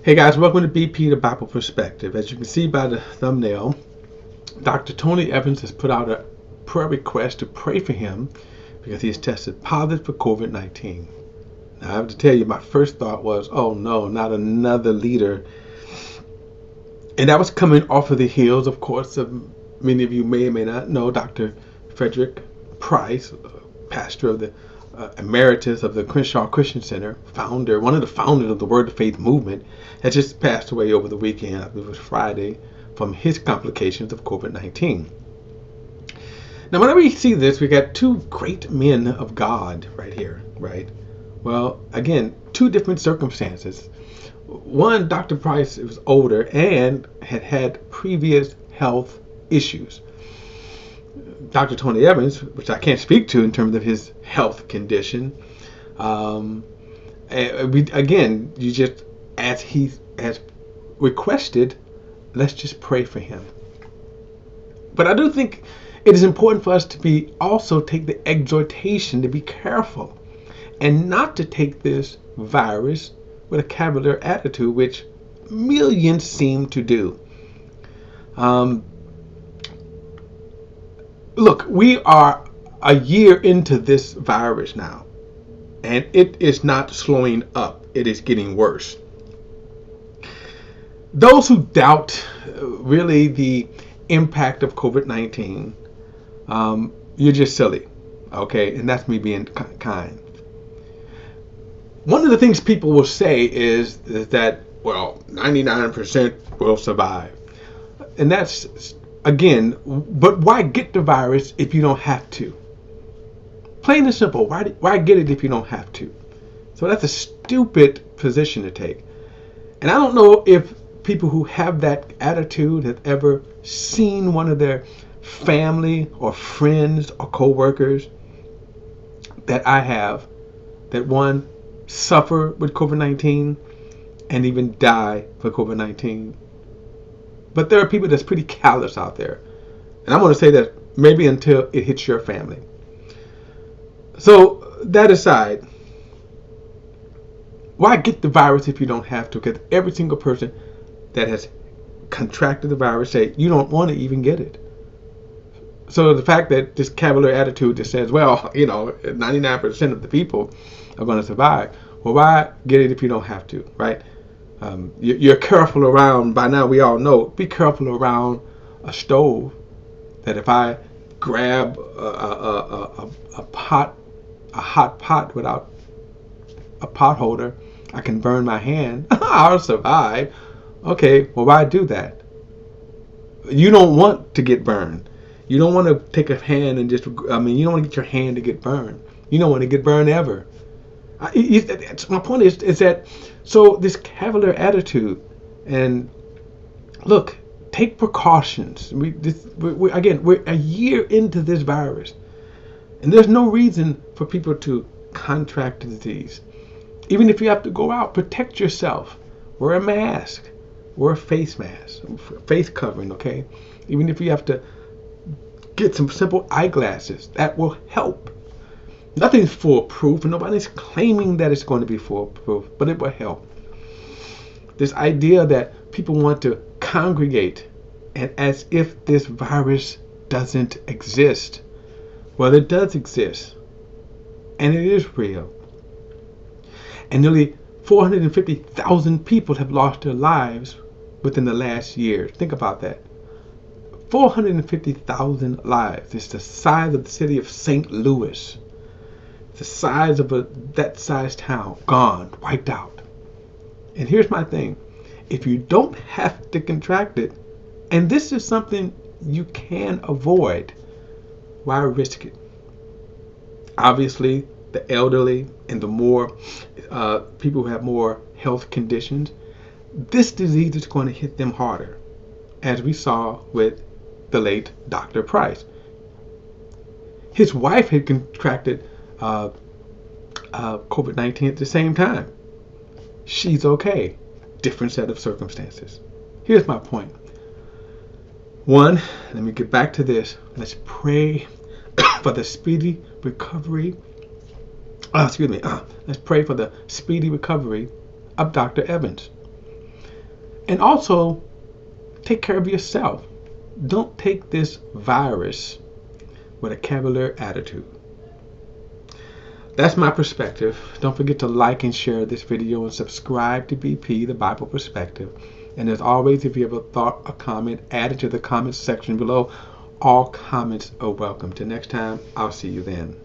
Hey guys, welcome to BP the Bible Perspective. As you can see by the thumbnail, Dr. Tony Evans has put out a prayer request to pray for him because he has tested positive for COVID-19. Now, I have to tell you, my first thought was, oh no, not another leader. And that was coming off of the heels, of course, of many of you may or may not know Dr. Frederick Price, pastor of the emeritus of the Crenshaw Christian Center, one of the founders of the Word of Faith movement, has just passed away over the weekend, I believe it was Friday, from his complications of COVID-19. Now, whenever you see this, we got two great men of God right here, right? Well, again, two different circumstances. One, Dr. Price was older and had previous health issues. Dr. Tony Evans, which I can't speak to in terms of his health condition, again, you just, as he has requested, let's just pray for him. But I do think it is important for us to also take the exhortation to be careful and not to take this virus with a cavalier attitude, which millions seem to do. Look, we are a year into this virus now, and it is not slowing up. It is getting worse. Those who doubt really the impact of COVID-19, you're just silly, okay? And that's me being kind. One of the things people will say is that, well, 99% will survive. And that's, again, but why get the virus if you don't have to? Plain and simple, why get it if you don't have to? So that's a stupid position to take. And I don't know if people who have that attitude have ever seen one of their family or friends or co-workers that I have, that one suffer with COVID-19 and even die for COVID-19. But there are people that's pretty callous out there. And I'm going to say that maybe until it hits your family. So that aside, why get the virus if you don't have to? Because every single person that has contracted the virus say you don't want to even get it. So the fact that this cavalier attitude that says, well, 99% of the people are going to survive. Well, why get it if you don't have to, right? You're careful around, by now we all know, be careful around a stove, that if I grab a hot pot without a pot holder, I can burn my hand. I'll survive. Okay, well, why do that? You don't want to get burned. You don't want to take a hand and you don't want to get your hand to get burned. You don't want to get burned ever. My point is that, so this cavalier attitude, and look, take precautions. We're a year into this virus, and there's no reason for people to contract the disease. Even if you have to go out, protect yourself. Wear a mask. Wear a face mask, face covering, okay? Even if you have to get some simple eyeglasses, that will help. Nothing's foolproof, and nobody's claiming that it's going to be foolproof, but it will help. This idea that people want to congregate and as if this virus doesn't exist. Well, it does exist, and it is real. And nearly 450,000 people have lost their lives within the last year. Think about that. 450,000 lives. It's the size of the city of St. Louis. The size of that size town, gone, wiped out. And here's my thing. If you don't have to contract it, and this is something you can avoid, why risk it? Obviously, the elderly and the more people who have more health conditions, this disease is going to hit them harder, as we saw with the late Dr. Price. His wife had contracted COVID-19 at the same time. She's okay. Different set of circumstances. Here's my point. One, let me get back to this. Let's pray for the speedy recovery. Let's pray for the speedy recovery of Dr. Evans. And also, take care of yourself. Don't take this virus with a cavalier attitude. That's my perspective. Don't forget to like and share this video and subscribe to BP, the Bible Perspective. And as always, if you have a thought, a comment, add it to the comments section below. All comments are welcome. Till next time, I'll see you then.